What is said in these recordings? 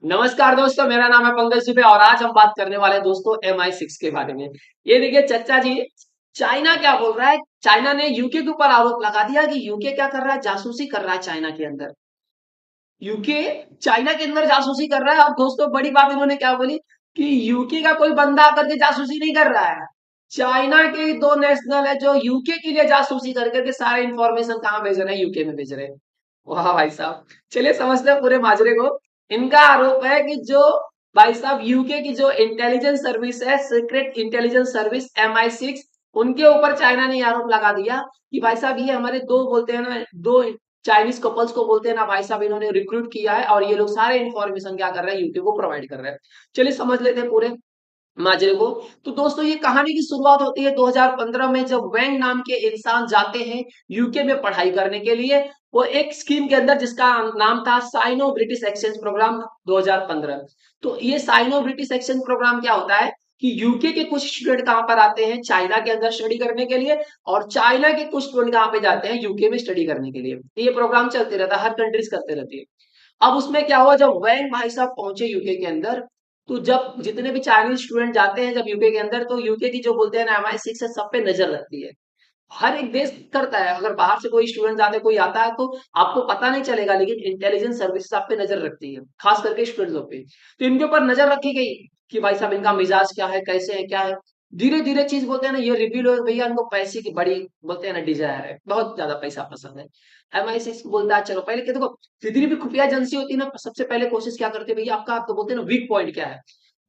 नमस्कार दोस्तों, मेरा नाम है पंकज दुबे और आज हम बात करने वाले हैं दोस्तों MI6 के बारे में। ये देखिए चच्चा जी, चाइना क्या बोल रहा है। चाइना ने यूके के ऊपर आरोप लगा दिया कि यूके क्या कर रहा है, जासूसी कर रहा है चाइना के अंदर। यूके चाइना के अंदर जासूसी कर रहा है। और दोस्तों बड़ी बात इन्होंने क्या बोली कि यूके का कोई बंदा आकर के जासूसी नहीं कर रहा है। चाइना के दो नेशनल है जो यूके के लिए जासूसी कर करके सारे इंफॉर्मेशन कहाँ भेज रहे हैं, यूके में भेज रहे हैं। वाह भाई साहब, चलिए समझते हैं पूरे माजरे को। इनका आरोप है कि जो भाई साहब यूके की जो इंटेलिजेंस सर्विस है, सीक्रेट इंटेलिजेंस सर्विस MI6, उनके ऊपर चाइना ने आरोप लगा दिया कि भाई साहब ये हमारे दो बोलते हैं ना, दो चाइनीज कपल्स को बोलते हैं ना भाई साहब, इन्होंने रिक्रूट किया है और ये लोग सारे इन्फॉर्मेशन क्या कर रहे हैं, यूके को प्रोवाइड कर रहे हैं। चलिए समझ लेते हैं पूरे माजरे को। तो दोस्तों ये कहानी की शुरुआत होती है 2015 में, जब वैंग नाम के इंसान जाते हैं यूके में पढ़ाई करने के लिए। वो एक स्कीम के अंदर जिसका नाम था साइनो ब्रिटिश एक्सचेंज प्रोग्राम 2015। तो ये साइनो ब्रिटिश एक्सचेंज प्रोग्राम क्या होता है कि यूके के कुछ स्टूडेंट कहां पर आते हैं, चाइना के अंदर स्टडी करने के लिए। और चाइना के कुछ स्टूडेंट कहां पे जाते हैं, यूके में स्टडी करने के लिए। ये प्रोग्राम चलते रहता है, हर कंट्रीज करते रहती है। अब उसमें क्या हुआ, जब वैंग भाई साहब पहुंचे यूके के अंदर, तो जब जितने भी चाइनीज स्टूडेंट जाते हैं जब यूके के अंदर, तो यूके की जो बोलते हैं ना MI6 है, सब पे नजर रखती है। हर एक देश करता है, अगर बाहर से कोई स्टूडेंट जाते कोई आता है तो आपको पता नहीं चलेगा, लेकिन इंटेलिजेंस सर्विसेज आप पे नजर रखती है, खास करके स्टूडेंट्स पे। तो इनके ऊपर नजर रखी गई कि भाई साहब इनका मिजाज क्या है, कैसे है, क्या है। धीरे धीरे चीज बोलते हैं ना, ये रिवील हो, भैया इनको पैसे की बड़ी बोलते हैं ना डिजायर है, बहुत ज्यादा पैसा पसंद है। MI6 बोलता है चलो पहले देखो, जितनी भी खुफिया एजेंसी होती है ना, सबसे पहले कोशिश क्या करते हैं भैया, आपका आपको बोलते हैं ना वीक पॉइंट क्या है।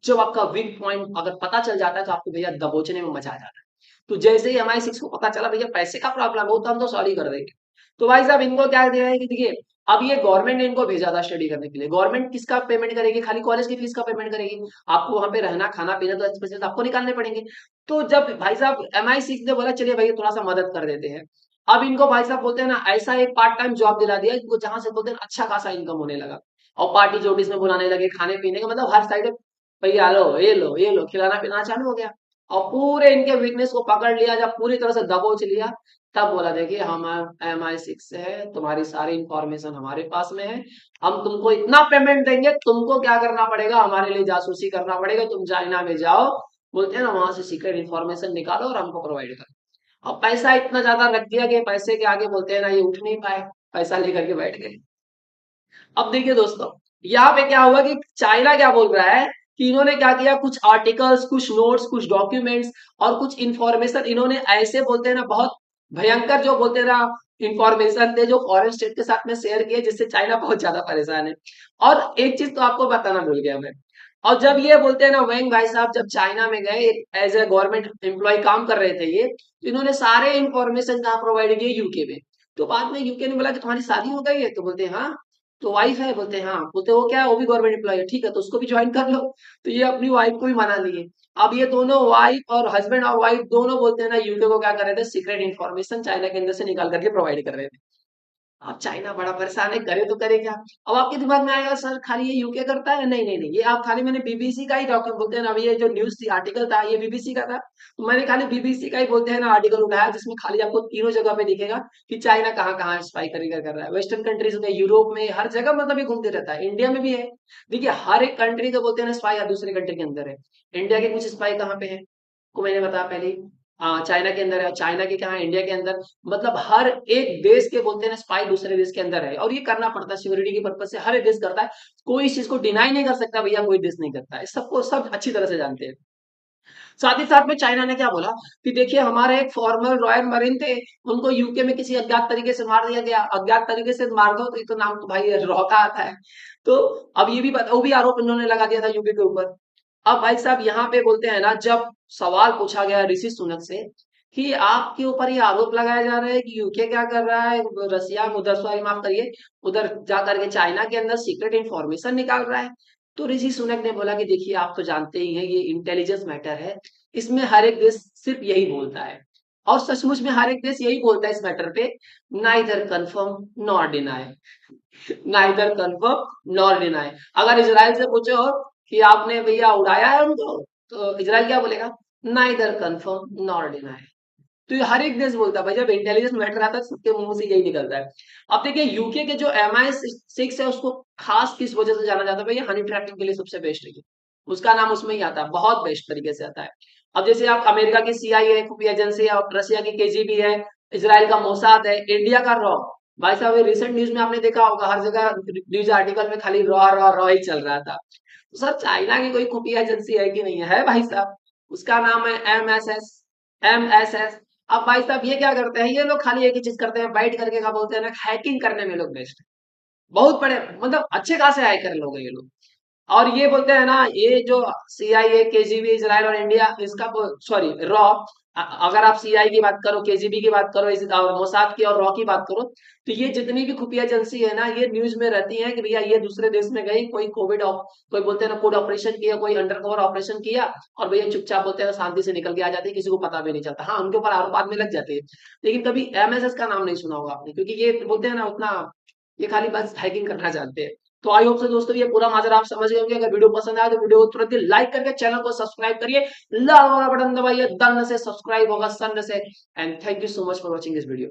जब आपका वीक पॉइंट अगर पता चल जाता है तो आपको भैया दबोचने में मजा आ जाता है। तो जैसे ही MI6 को पता चला भैया पैसे का प्रॉब्लम हो, तो हम तो सॉरी कर देंगे। तो भाई साहब इनको क्या दिया है कि देखिए, अब ये गवर्नमेंट ने इनको भेजा था स्टडी करने के लिए। गवर्नमेंट किसका पेमेंट करेगी, खाली कॉलेज की फीस का पेमेंट करेगी। आपको वहां पे रहना खाना पीना तो एक्सपेंसेस आपको निकालने पड़ेंगे। तो जब भाई साहब MI6 ने बोला चलिए भैया थोड़ा सा मदद कर देते हैं, अब इनको भाई साहब बोलते हैं ना ऐसा एक पार्ट टाइम जॉब दिला दिया इनको, जहां से बोलते हैं ना अच्छा खासा इनकम होने लगा। और पार्टी जोटीज में बुलाने लगे, खाने पीने का मतलब हर साइड, भैया लो ये लो ये लो, खिलाना पिलाना चालू हो गया। और पूरे इनके वीकनेस को पकड़ लिया, जब पूरी तरह से दबोच लिया, तब बोला देखिए हम MI6 है, तुम्हारी सारी इंफॉर्मेशन हमारे पास में है। हम तुमको इतना पेमेंट देंगे, तुमको क्या करना पड़ेगा, हमारे लिए जासूसी करना पड़ेगा। तुम चाइना में जाओ, बोलते हैं ना वहां से सीक्रेट इन्फॉर्मेशन निकालो और हमको प्रोवाइड करो। अब पैसा इतना ज्यादा रख दिया कि पैसे के आगे बोलते हैं ना ये उठ नहीं पाए, पैसा लेकर के बैठ गए। अब देखिए दोस्तों, यहाँ पे क्या हुआ कि चाइना क्या बोल रहा है कि इन्होंने क्या किया, कुछ आर्टिकल्स, कुछ नोट्स, कुछ डॉक्यूमेंट्स और कुछ इंफॉर्मेशन इन्होंने ऐसे बोलते हैं ना बहुत भयंकर जो बोलते हैं ना इंफॉर्मेशन थे, जो फॉरेन स्टेट के साथ में शेयर किए, जिससे चाइना बहुत ज्यादा परेशान है। और एक चीज तो आपको बताना भूल गया मैं। और जब ये बोलते हैं ना वैंग भाई साहब जब चाइना में गए एज ए गवर्नमेंट एम्प्लॉय काम कर रहे थे ये, तो इन्होंने सारे इंफॉर्मेशन कहाँ प्रोवाइड किए, यूके में। तो बाद में यूके ने बोला कि तुम्हारी शादी हो गई है, तो बोलते हैं हाँ। तो वाइफ है, बोलते हैं हाँ। बोलते वो क्या है, वो भी गवर्नमेंट एम्प्लॉय है, ठीक है तो उसको भी ज्वाइन कर लो। तो ये अपनी वाइफ को भी मना लिए। अब ये दोनों वाइफ और हस्बैंड और वाइफ दोनों बोलते हैं ना यूके को क्या कर रहे थे, सीक्रेट इन्फॉर्मेशन चाइना के अंदर से निकाल करके प्रोवाइड कर रहे थे। अब चाइना बड़ा परेशान है, करे तो करे क्या। अब आपके दिमाग में आएगा सर खाली ये यूके करता है, नहीं नहीं नहीं, ये आप खाली, मैंने बीबीसी का ही डॉक्यूमेंट बोलते हैं ना, अभी ये जो न्यूज थी आर्टिकल था ये बीबीसी का था, तो मैंने खाली बीबीसी का ही बोलते हैं ना आर्टिकल उठाया, जिसमें खाली आपको तीनों जगह पे दिखेगा कि चाइना कहाँ कहाँ स्पाई कर रहा है, वेस्टर्न कंट्रीज में, यूरोप में, हर जगह मतलब ये घूमते रहता है, इंडिया में भी है। देखिए हर एक कंट्री का बोलते हैं ना स्पाई हर दूसरे कंट्री के अंदर है। इंडिया के कुछ स्पाई कहाँ पे है, को मैंने बताया पहले ही। चाइना के अंदर है, चाइना के कहा है, इंडिया के अंदर। मतलब हर एक देश के बोलते हैं ना स्पाई दूसरे देश के अंदर है, और ये करना पड़ता है सिक्योरिटी के पर्पज से, हर एक देश करता है। कोई इस चीज को डिनाई नहीं कर सकता भैया, कोई देश नहीं करता है, सबको सब अच्छी तरह से जानते हैं। साथ ही साथ में चाइना ने क्या बोला कि देखिए हमारे एक फॉर्मर रॉयल मरीन थे, उनको यूके में किसी अज्ञात तरीके से मार दिया गया। अज्ञात तरीके से मार दो तो ये तो नाम तो भाई रॉ का आता है। तो अब ये भी वो भी आरोप इन्होंने लगा दिया था यूके के ऊपर। अब भाई साहब यहाँ पे बोलते हैं ना, जब सवाल पूछा गया ऋषि सुनक से कि आपके ऊपर ये आरोप लगाया जा रहा है कि यूके क्या कर रहा है, रसिया उधर, सॉरी माफ करिए, उधर जा करके चाइना के अंदर सीक्रेट इंफॉर्मेशन निकाल रहा है। तो ऋषि सुनक ने बोला कि देखिए आप तो जानते ही हैं ये इंटेलिजेंस मैटर है, इसमें हर एक देश सिर्फ यही बोलता है। और सचमुच में हर एक देश यही बोलता है इस मैटर पे, neither confirm nor deny, neither confirm nor deny. अगर इजराइल से पूछो कि आपने भैया उड़ाया है उनको, तो इजराइल क्या बोलेगा, नाइदर कंफर्म नॉर डिनाई। तो ये हर एक देश बोलता है भाई, जब इंटेलिजेंस मैटर आता है सबके मुंह से यही निकलता है। अब देखिए यूके के जो MI6 है उसको खास किस वजह से जाना जाता है भाई, ये हनी ट्रैपिंग के लिए सबसे बेस्ट है। उसका नाम उसमें ही आता है, बहुत बेस्ट तरीके से आता है। अब जैसे आप अमेरिका की CIA खुफिया एजेंसी है, और रशिया की KGB है, इसराइल का मोसाद है, इंडिया का रॉ। भाई साहब ये रिसेंट न्यूज में आपने देखा होगा, हर जगह न्यूज आर्टिकल में खाली रॉ रॉ रॉ ही चल रहा था। तो सर चाइना की कोई खुफिया एजेंसी है कि नहीं है? है भाई साहब, उसका नाम है MSS। अब भाई साहब ये क्या करते हैं, ये लोग खाली एक ही चीज करते हैं, बैठ करके क्या बोलते हैं ना, हैकिंग करने में लोग बेस्ट है। बहुत बड़े मतलब अच्छे खासे हैकर लोग हैं ये लोग। और ये बोलते हैं ना, ये जो CIA, KGB, इजराइल और इंडिया, इसका सॉरी रॉ, अगर आप CIA की बात करो, KGB की बात करो, और मोसाद की और रॉ की बात करो, तो ये जितनी भी खुफिया एजेंसी है ना, ये न्यूज में रहती है कि भैया ये दूसरे देश में गई, कोई कोई बोलते हैं ना कोड ऑपरेशन किया, कोई अंडर कवर ऑपरेशन किया, और भैया चुपचाप बोलते हैं शांति से निकल के आ जाती है, किसी को पता भी नहीं चलता। हाँ उनके ऊपर आरोप बाद में लग जाते हैं, लेकिन कभी MSS का नाम नहीं सुना होगा आपने, क्योंकि ये बोलते हैं ना उतना, ये खाली बस हैकिंग करना जानते हैं। तो आई होप से दोस्तों ये पूरा माजरा आप समझ गए होंगे। अगर वीडियो पसंद आया तो वीडियो को तुरंत ही लाइक करके चैनल को सब्सक्राइब करिए, लाल वाला बटन दबाइए, दन से सब्सक्राइब होगा सन से। And thank you so much for watching this video.